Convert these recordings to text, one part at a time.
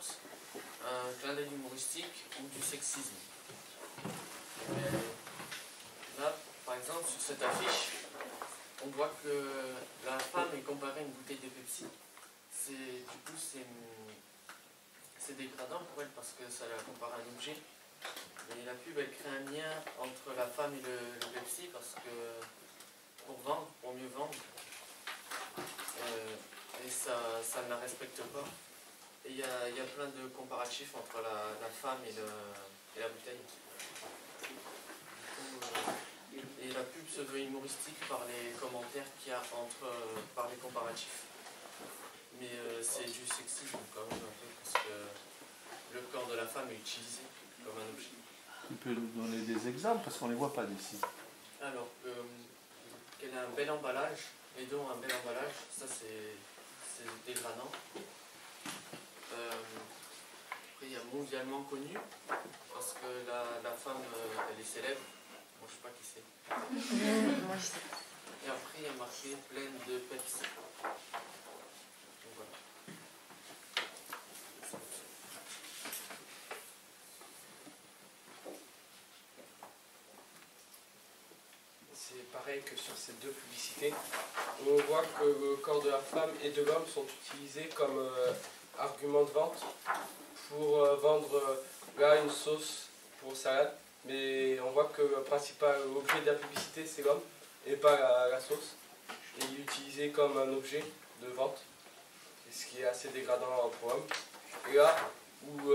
sorte un clin d'œil humoristique ou du sexisme. Là, par exemple, sur cette affiche, on voit que la femme est comparée à une bouteille de Pepsi. Du coup, c'est dégradant pour elle parce que ça la compare à un objet. Et la pub, elle crée un lien entre la femme et le Pepsi parce que pour vendre, pour mieux vendre, et ça ne la respecte pas. Et il y a plein de comparatifs entre la femme et la bouteille. Et la pub se veut humoristique par les commentaires qu'il y a par les comparatifs. Mais c'est du sexisme quand même un peu parce que le corps de la femme est utilisé comme un objet. Tu peux nous donner des exemples parce qu'on ne les voit pas d'ici. Alors, qu'elle a un bel emballage, les deux ont un bel emballage, ça c'est dégradant. Après, il y a mondialement connu, parce que la femme, elle est célèbre. Moi, je sais pas qui c'est. Et après, il y a marqué pleine de Pepsi. Donc voilà. C'est pareil que sur ces deux publicités. On voit que le corps de la femme et de l'homme sont utilisés comme argument de vente pour vendre là une sauce pour salade. Mais on voit que le principal objet de la publicité c'est l'homme et pas la sauce. Et il est utilisé comme un objet de vente, ce qui est assez dégradant pour l'homme. Et là où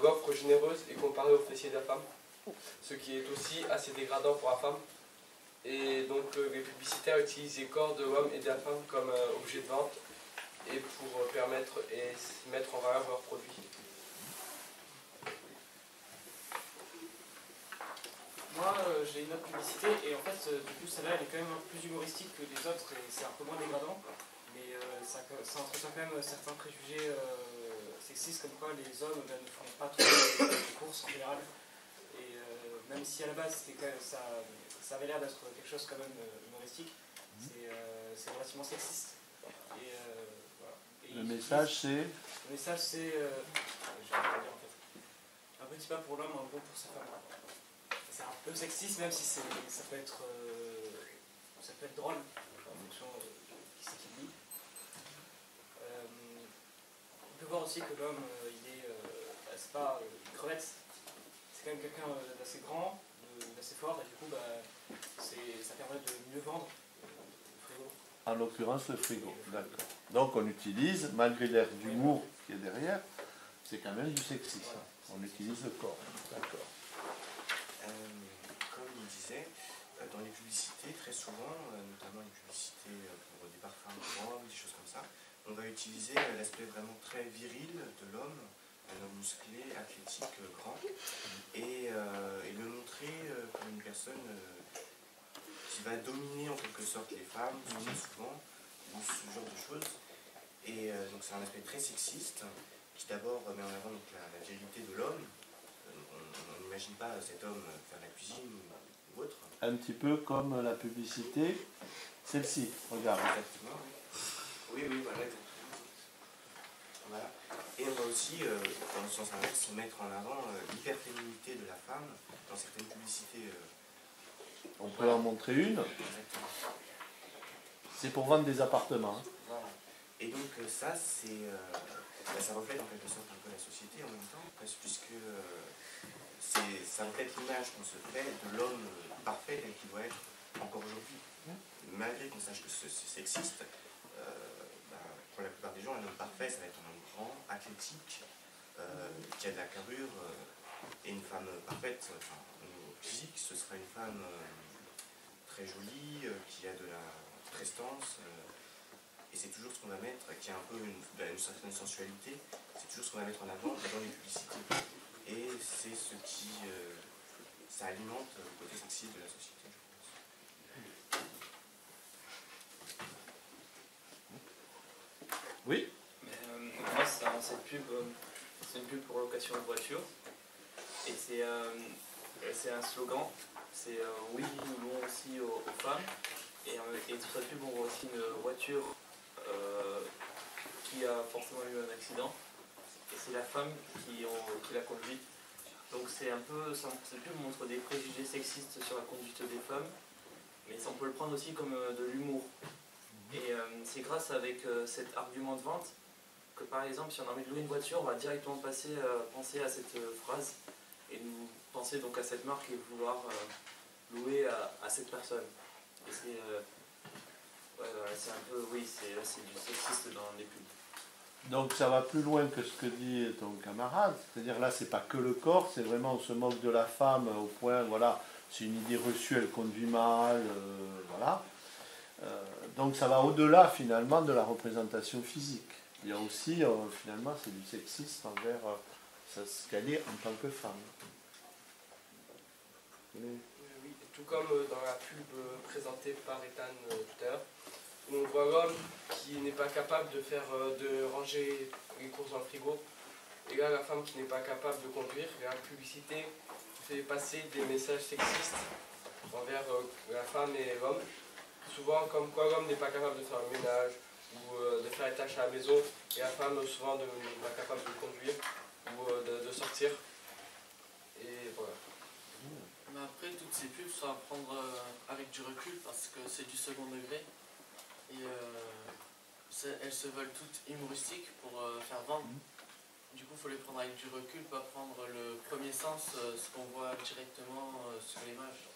l'offre généreuse est comparée au fessier de la femme, ce qui est aussi assez dégradant pour la femme. Et donc les publicitaires utilisent les corps de l'homme et de la femme comme objet de vente et pour permettre et mettre en valeur leurs produits. Moi j'ai une autre publicité et en fait du coup celle-là elle est quand même un peu plus humoristique que les autres et c'est un peu moins dégradant. Mais ça entretient quand même certains préjugés sexistes comme quoi les hommes ne font pas trop de courses en général. Et même si à la base c'était quand même, ça avait l'air d'être quelque chose quand même humoristique, c'est relativement sexiste. Et, voilà. Et le message c'est... Le message c'est... je vais pas dire en fait. Un petit pas pour l'homme, un gros pour sa femme. C'est un peu sexiste même si ça peut être drôle en fonction de qui c'est qui le dit. On peut voir aussi que l'homme il est... c'est pas une crevette. C'est quand même quelqu'un d'assez grand, d'assez fort, et du coup ça permet de mieux vendre le frigo. En l'occurrence le frigo, d'accord. Donc on utilise, malgré l'air d'humour qui est derrière, c'est quand même du sexisme. On utilise le corps, d'accord. Comme il disait, dans les publicités, très souvent, notamment les publicités pour des parfums de drogue, des choses comme ça, on va utiliser l'aspect vraiment très viril de l'homme, un homme musclé, athlétique, grand, et le montrer comme une personne qui va dominer en quelque sorte les femmes, très souvent, ou ce genre de choses. Et donc c'est un aspect très sexiste, qui d'abord met en avant donc, la virilité de l'homme. On n'imagine pas cet homme faire la cuisine ou autre. Un petit peu comme la publicité, celle-ci, regarde. Exactement, oui. Oui, voilà, exactement. Voilà. Et on va aussi, dans le sens inverse, mettre en avant l'hyperféminité de la femme dans certaines publicités. On peut en montrer une. Exactement. C'est pour vendre des appartements. Hein. Voilà. Et donc ça, ça reflète en quelque sorte un peu la société en même temps, puisque ça reflète l'image qu'on se fait de l'homme parfait tel qu'il doit être encore aujourd'hui. Malgré qu'on sache que c'est sexiste, pour la plupart des gens, un homme parfait, ça va être un homme grand, athlétique, qui a de la carrure, et une femme parfaite, enfin, au niveau physique, ce sera une femme très jolie, qui a de la prestance, et c'est toujours ce qu'on va mettre, qui a un peu une certaine sensualité, c'est toujours ce qu'on va mettre en avant dans les publicités. Et c'est ce qui ça alimente le côté sexiste de la société, je pense. Oui. Moi, cette pub, c'est une pub pour location de voiture. Et c'est un slogan. C'est oui, nous voulons aussi aux femmes. Et sur cette pub, on voit aussi une voiture qui a forcément eu un accident. et c'est la femme qui la conduit. Donc cette pub montre des préjugés sexistes sur la conduite des femmes, mais on peut le prendre aussi comme de l'humour. Et c'est grâce avec cet argument de vente que par exemple si on a envie de louer une voiture, on va directement penser à cette phrase et nous penser donc à cette marque et vouloir louer à cette personne. Et c'est c'est un peu, oui, c'est du sexiste dans les pubs. Donc ça va plus loin que ce que dit ton camarade, c'est-à-dire là c'est pas que le corps, c'est vraiment on se moque de la femme au point, voilà, c'est une idée reçue, elle conduit mal, voilà. Donc ça va au-delà finalement de la représentation physique. Il y a aussi, finalement, c'est du sexisme envers ce qu'elle est en tant que femme. Oui, tout comme dans la pub présentée par Ethan tout à l'heure, où on voit l'homme qui n'est pas capable de ranger les courses dans le frigo, et là la femme qui n'est pas capable de conduire, et la publicité fait passer des messages sexistes envers la femme et l'homme, souvent comme quoi l'homme n'est pas capable de faire le ménage ou de faire les tâches à la maison, et la femme souvent n'est pas capable de conduire ou de sortir, et voilà. Mais après, toutes ces pubs sont à prendre avec du recul parce que c'est du second degré. Et elles se veulent toutes humoristiques pour faire vendre. Du coup, il faut les prendre avec du recul, pas prendre le premier sens, ce qu'on voit directement sur l'image.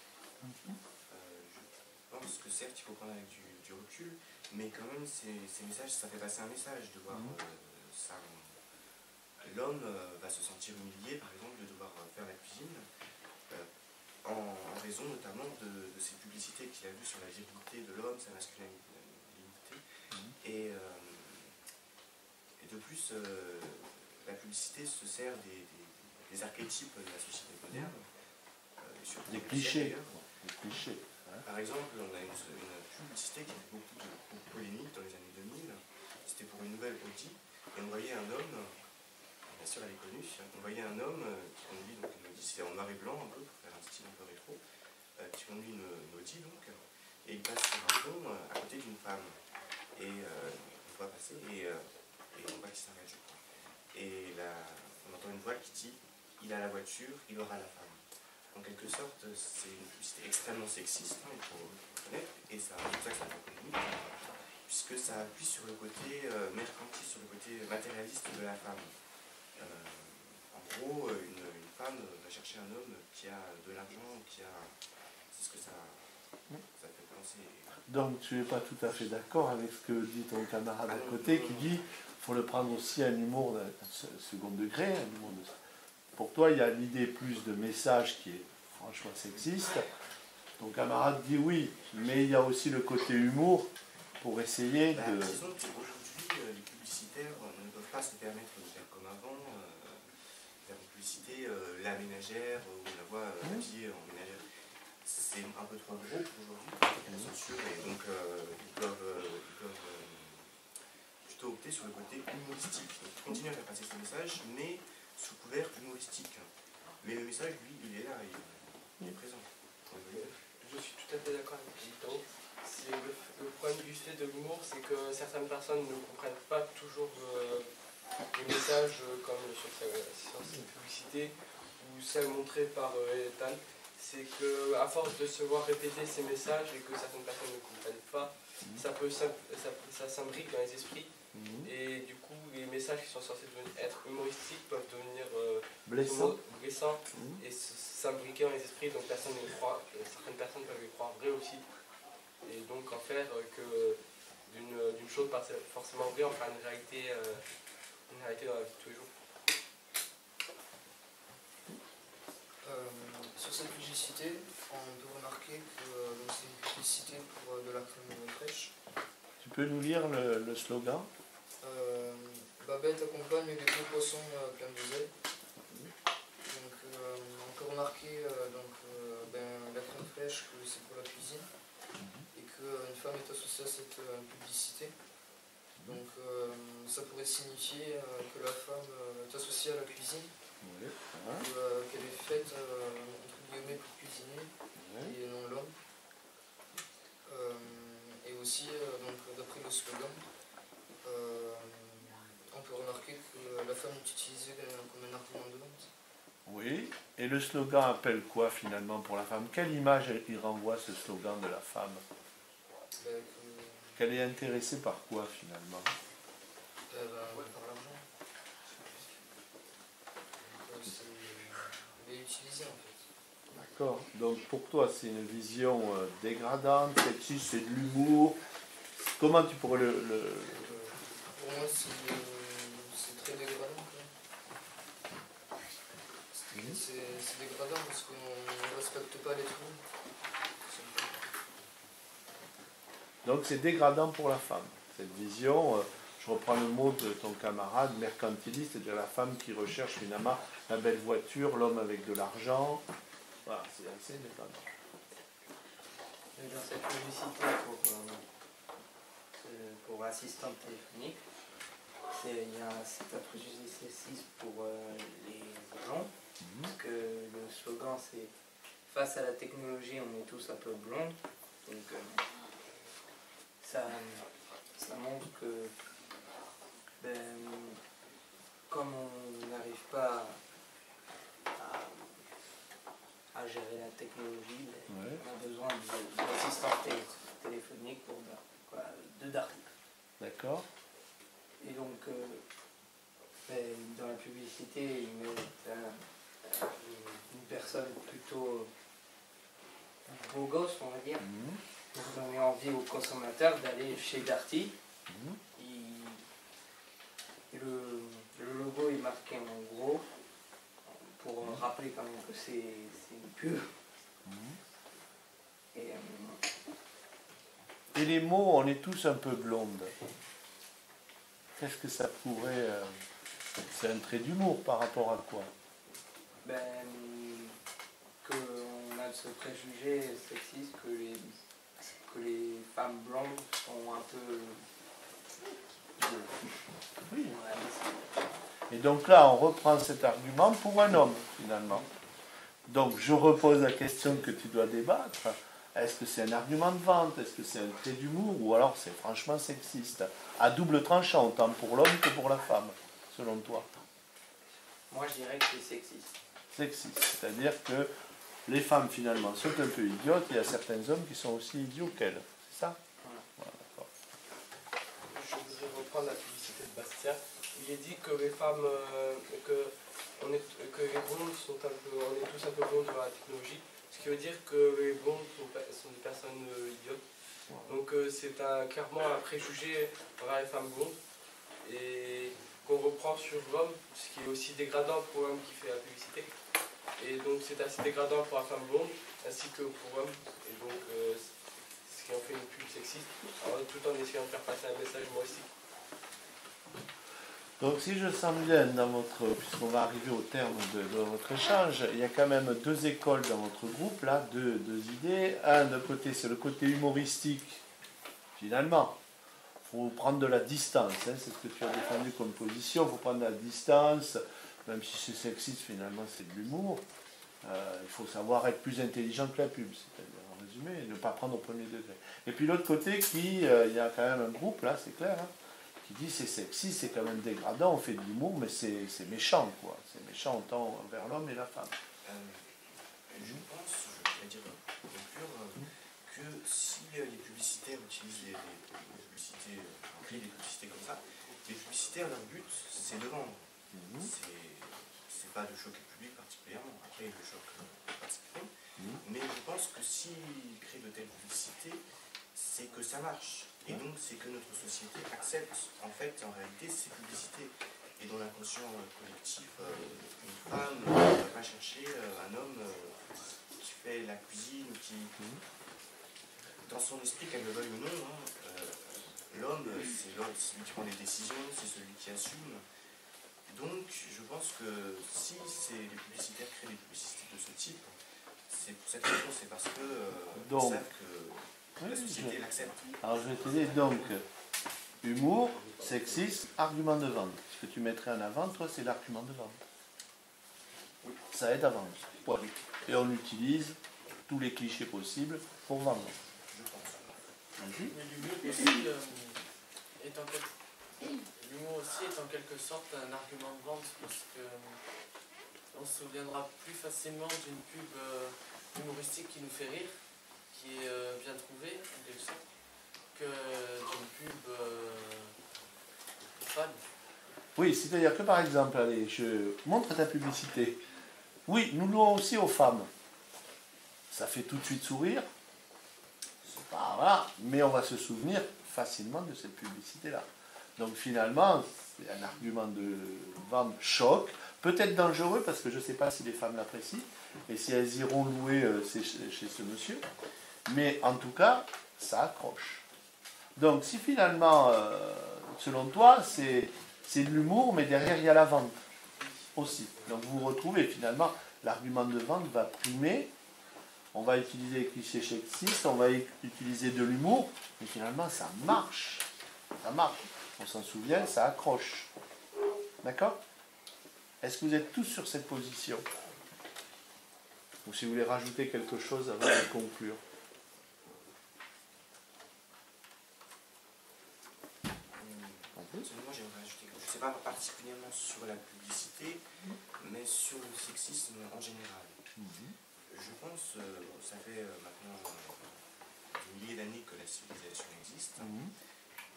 Je pense que certes, il faut prendre avec du recul, mais quand même, ces messages, ça fait passer un message de voir ça. L'homme va se sentir humilié, par exemple, de devoir faire la cuisine. En raison notamment de ces publicités qu'il a vues sur la virilité de l'homme, sa masculinité. Et de plus, la publicité se sert des archétypes de la société moderne. Des clichés. Des clichés. Par exemple, on a une publicité qui a fait beaucoup de polémiques dans les années 2000. C'était pour une nouvelle Audi. Et on voyait un homme, bien sûr elle est connue, on voyait un homme qui conduit donc une Audi, c'est en noir et blanc un peu, pour faire un style un peu rétro, qui conduit une Audi donc, et il passe sur un pont à côté d'une femme. Et on voit passer, et on voit qu'il s'arrête, je crois. Et là, on entend une voix qui dit « il a la voiture, il aura la femme ». En quelque sorte, c'est une publicité extrêmement sexiste, il faut le reconnaître, et c'est pour ça que ça fait polémique, puisque ça appuie sur le côté mercantile, sur le côté matérialiste de la femme. En gros, une femme va chercher un homme qui a de l'argent, c'est ce que ça fait penser. Donc tu n'es pas tout à fait d'accord avec ce que dit ton camarade à côté qui dit qu'il faut le prendre aussi à un humour de second degré. Pour toi, il y a l'idée plus de message qui est franchement sexiste. Ton camarade dit oui, mais il y a aussi le côté humour pour essayer de... Disons qu'aujourd'hui, les publicitaires ne peuvent pas se permettre de faire comme avant, faire une publicité, la ménagère, où on la voit habillée en ménagère. C'est un peu trop gros pour aujourd'hui, la censure, et donc ils peuvent plutôt opter sur le côté humoristique. Donc ils continuent à faire passer ce message, mais sous couvert humoristique. Mais le message, lui, il est là, il est présent. Je suis tout à fait d'accord avec Gito. C'est le problème du fait de l'humour, c'est que certaines personnes ne comprennent pas toujours les messages comme sur cette publicité ou celle montrée par Ethan. C'est qu'à force de se voir répéter ces messages et que certaines personnes ne comprennent pas, ça s'imbrique dans les esprits. Et du coup, les messages qui sont censés être humoristiques peuvent devenir blessants et s'imbriquer dans les esprits, donc certaines personnes peuvent les croire vraies aussi. Et donc en faire que d'une chose pas forcément vraie, enfin une réalité dans la vie de tous les jours. Sur cette publicité, on peut remarquer que c'est une publicité pour de la crème fraîche. Tu peux nous lire le slogan? Babette accompagne les deux poissons pleins d'oseille. Donc on peut remarquer la crème fraîche que c'est pour la cuisine et qu'une femme est associée à cette publicité. Donc ça pourrait signifier que la femme est associée à la cuisine, qu'elle est faite entre guillemets pour cuisiner et non l'homme. Et aussi, d'après le slogan, on peut remarquer que la femme est utilisée comme un argument de vente. Oui. Et le slogan appelle quoi finalement pour la femme? Quelle image il renvoie ce slogan de la femme? Qu'elle est intéressée par quoi finalement? Par l'argent. Elle est utilisée en fait. D'accord. Donc pour toi, c'est une vision dégradante, sexiste, c'est de l'humour. Comment tu pourrais Pour moi, c'est très dégradant. C'est dégradant parce qu'on ne respecte pas les trous. Donc c'est dégradant pour la femme. Cette vision, je reprends le mot de ton camarade, mercantiliste, c'est-à-dire la femme qui recherche finalement la belle voiture, l'homme avec de l'argent. Voilà, c'est assez dégradant. Et dans cette publicité pour assistante téléphonique, il y a un certain préjugé sexiste pour les blonds, parce que le slogan c'est « Face à la technologie, on est tous un peu blonds ». Donc ça montre que comme on n'arrive pas à gérer la technologie, on a besoin d'assistants téléphoniques pour d'articles. D'accord. Et donc, dans la publicité, il met une personne plutôt beau gosse, on va dire, pour donner envie aux consommateurs d'aller chez Darty. Et le logo est marqué en gros, pour rappeler quand même que c'est une pub. Et les mots, on est tous un peu blondes. Qu'est-ce que ça pourrait... c'est un trait d'humour par rapport à quoi? Qu'on a ce préjugé sexiste que les femmes blondes sont un peu... Oui. Et donc là, on reprend cet argument pour un homme, finalement. Donc je repose la question que tu dois débattre. Est-ce que c'est un argument de vente? Est-ce que c'est un trait d'humour? Ou alors c'est franchement sexiste? À double tranchant, autant pour l'homme que pour la femme, selon toi? Moi, je dirais que c'est sexiste. Sexiste, c'est-à-dire que les femmes, finalement, sont un peu idiotes. Il y a certains hommes qui sont aussi idiots qu'elles. C'est ça? Voilà, d'accord. Je voudrais reprendre la publicité de Bastien. Il est dit que les femmes, que les blondes sont un peu, on est tous un peu blondes dans la technologie. Ce qui veut dire que les blondes sont des personnes idiotes. Donc c'est clairement un préjugé envers les femmes blondes. Et qu'on reprend sur l'homme, ce qui est aussi dégradant pour l'homme qui fait la publicité. Et donc c'est assez dégradant pour la femme blonde, ainsi que pour l'homme. Et donc ce qui en fait une pub sexiste, tout en essayant de faire passer un message humoristique. Donc si je sens bien dans puisqu'on va arriver au terme de votre échange, il y a quand même deux écoles dans votre groupe, là, deux idées. Un côté, c'est le côté humoristique, finalement. Il faut prendre de la distance, hein, c'est ce que tu as défendu comme position, il faut prendre de la distance, même si c'est sexiste, finalement c'est de l'humour. Il faut savoir être plus intelligent que la pub, c'est-à-dire en résumé, et ne pas prendre au premier degré. Et puis l'autre côté, il y a quand même un groupe, là, c'est clair, hein, qui dit c'est sexy, c'est quand même dégradant, on fait de l'humour, mais c'est méchant, quoi. C'est méchant autant envers l'homme et la femme. Je pense, je vais dire conclure, que si les publicitaires utilisent des publicités comme ça, les publicitaires, leur but, c'est de vendre. C'est pas de choquer le public particulièrement, après ils le choquent particulièrement, mais je pense que s'ils créent de telles publicités, c'est que ça marche. Et donc c'est que notre société accepte en fait en réalité ces publicités. Et dans l'inconscient collectif, une femme ne va pas chercher un homme qui fait la cuisine, dans son esprit, qu'elle le veuille ou non, l'homme, c'est celui qui prend les décisions, c'est celui qui assume. Donc je pense que si les publicitaires créent des publicités de ce type, c'est pour cette raison, c'est parce que ils savent que la société l'accepte. Alors je vais te dire donc, humour, sexisme, argument de vente. Ce que tu mettrais en avant, toi, c'est l'argument de vente. Oui. Ça aide à vendre. Ouais. Et on utilise tous les clichés possibles pour vendre. Je pense. Vas-y. Mais l'humour aussi est en quelque sorte un argument de vente parce que on se souviendra plus facilement d'une pub humoristique qui nous fait rire, qui est bien trouvée, en quelque sorte, que d'une pub fan. Oui, c'est-à-dire que par exemple, allez, je montre ta publicité. Oui, nous louons aussi aux femmes. Ça fait tout de suite sourire. C'est pas voilà, mais on va se souvenir facilement de cette publicité-là. Donc finalement, c'est un argument de vente choc, peut-être dangereux parce que je ne sais pas si les femmes l'apprécient et si elles iront louer chez ce monsieur. Mais en tout cas, ça accroche. Donc si finalement, selon toi, c'est de l'humour, mais derrière il y a la vente aussi. Donc vous retrouvez finalement, l'argument de vente va primer. On va utiliser les clichés sexistes, on va utiliser de l'humour, mais finalement ça marche. Ça marche. On s'en souvient, ça accroche. D'accord? Est-ce que vous êtes tous sur cette position? Ou si vous voulez rajouter quelque chose avant de conclure? Moi, j'aimerais ajouter quelque chose. C'est pas particulièrement sur la publicité, mais sur le sexisme en général. Je pense, ça fait maintenant des milliers d'années que la civilisation existe,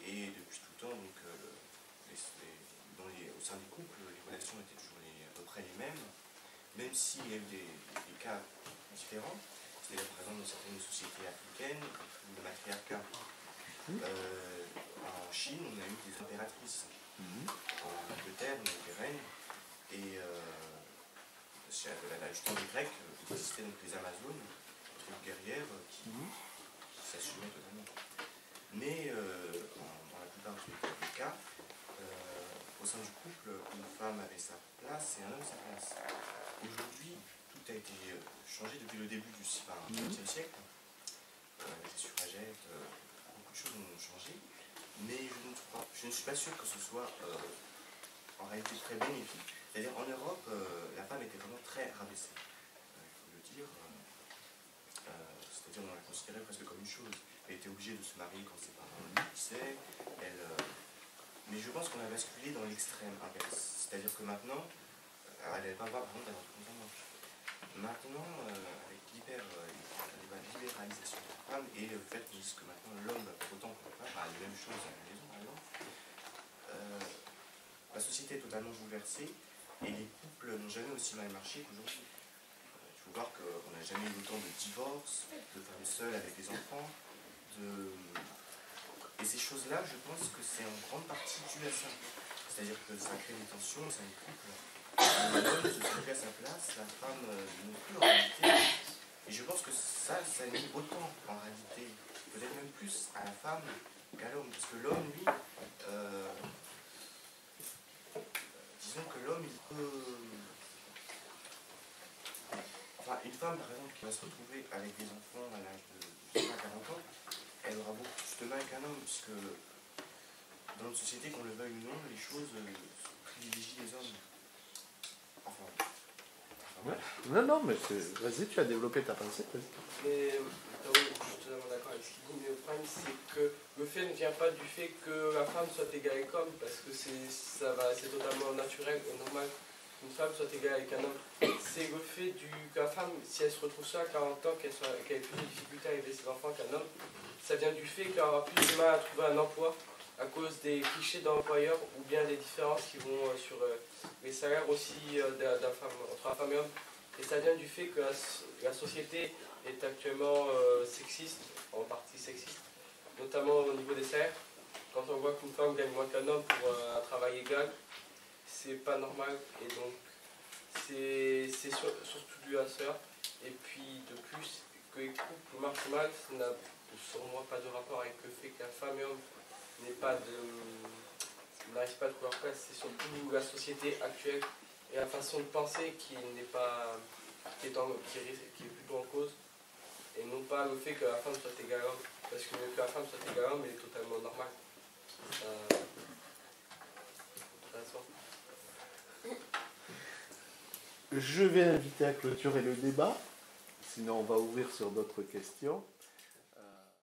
et depuis tout le temps, donc, au sein des couples, les relations étaient toujours à peu près les mêmes, même s'il y a eu des cas différents. C'est-à-dire, par exemple, dans certaines sociétés africaines, le matriarcat. En Chine, on a eu des impératrices. En Angleterre, on a eu des reines. Et chez la justement des Grecs, il existait donc les Amazones, des guerrières qui s'assumaient totalement. Mais dans la plupart des cas, au sein du couple, une femme avait sa place et un homme sa place. Aujourd'hui, tout a été changé depuis le début du XXe siècle. Les suffragettes, beaucoup de choses ont changé. Mais je ne suis pas sûr que ce soit en réalité très bénéfique. C'est-à-dire en Europe, la femme était vraiment très rabaissée. Il faut le dire. C'est-à-dire on la considérait presque comme une chose. Elle était obligée de se marier quand ses parents le disaient. Mais je pense qu'on a basculé dans l'extrême inverse. C'est-à-dire que maintenant, elle n'avait pas le droit par contre d'avoir de compte en banque. Maintenant, avec la libéralisation de la femme et le fait qu'on dise que maintenant l'homme va faire autant que la femme, les mêmes choses à la maison par exemple, la société est totalement bouleversée et les couples n'ont jamais aussi mal marché qu'aujourd'hui. Il faut voir qu'on n'a jamais eu autant de divorces, de femmes seules avec des enfants, et ces choses-là, je pense que c'est en grande partie dû à ça. C'est-à-dire que ça crée des tensions au sein des couples. L'homme se sent plus à sa place, la femme non plus en réalité. Et je pense que ça nuit autant en réalité, peut-être même plus à la femme qu'à l'homme. Parce que l'homme, lui, disons que l'homme, il peut... Enfin, une femme, par exemple, qui va se retrouver avec des enfants à l'âge de 40 ans, elle aura beaucoup plus de mal qu'un homme, puisque dans notre société, qu'on le veuille ou non, les choses privilégient les hommes. Enfin voilà. Non, mais vas-y, tu as développé ta pensée. Mais oui, je suis totalement d'accord avec ce qu'il dit, mais le problème c'est que le fait ne vient pas du fait que la femme soit égale avec l'homme, parce que c'est totalement naturel et normal qu'une femme soit égale avec un homme. C'est le fait que la femme, si elle se retrouve seule à 40 ans, qu'elle ait plus de difficultés à élever ses enfants qu'un homme, ça vient du fait qu'elle aura plus de mal à trouver un emploi à cause des clichés d'employeurs ou bien des différences qui vont sur les salaires aussi entre la femme et l'homme. Et ça vient du fait que la société est actuellement sexiste, en partie sexiste, notamment au niveau des salaires. Quand on voit qu'une femme gagne moins qu'un homme pour un travail égal, c'est pas normal. Et donc, c'est surtout dû à ça. Et puis, de plus, que les couples marchent mal, ça n'a selon moi pas de rapport avec le fait que la femme et l'homme n'arrivent pas à trouver leur place. C'est surtout la société actuelle et la façon de penser qui est plutôt en cause, et non pas le fait que la femme soit égale à l'homme, parce que que la femme soit égale à l'homme est totalement normal. Je vais inviter à clôturer le débat, sinon on va ouvrir sur d'autres questions.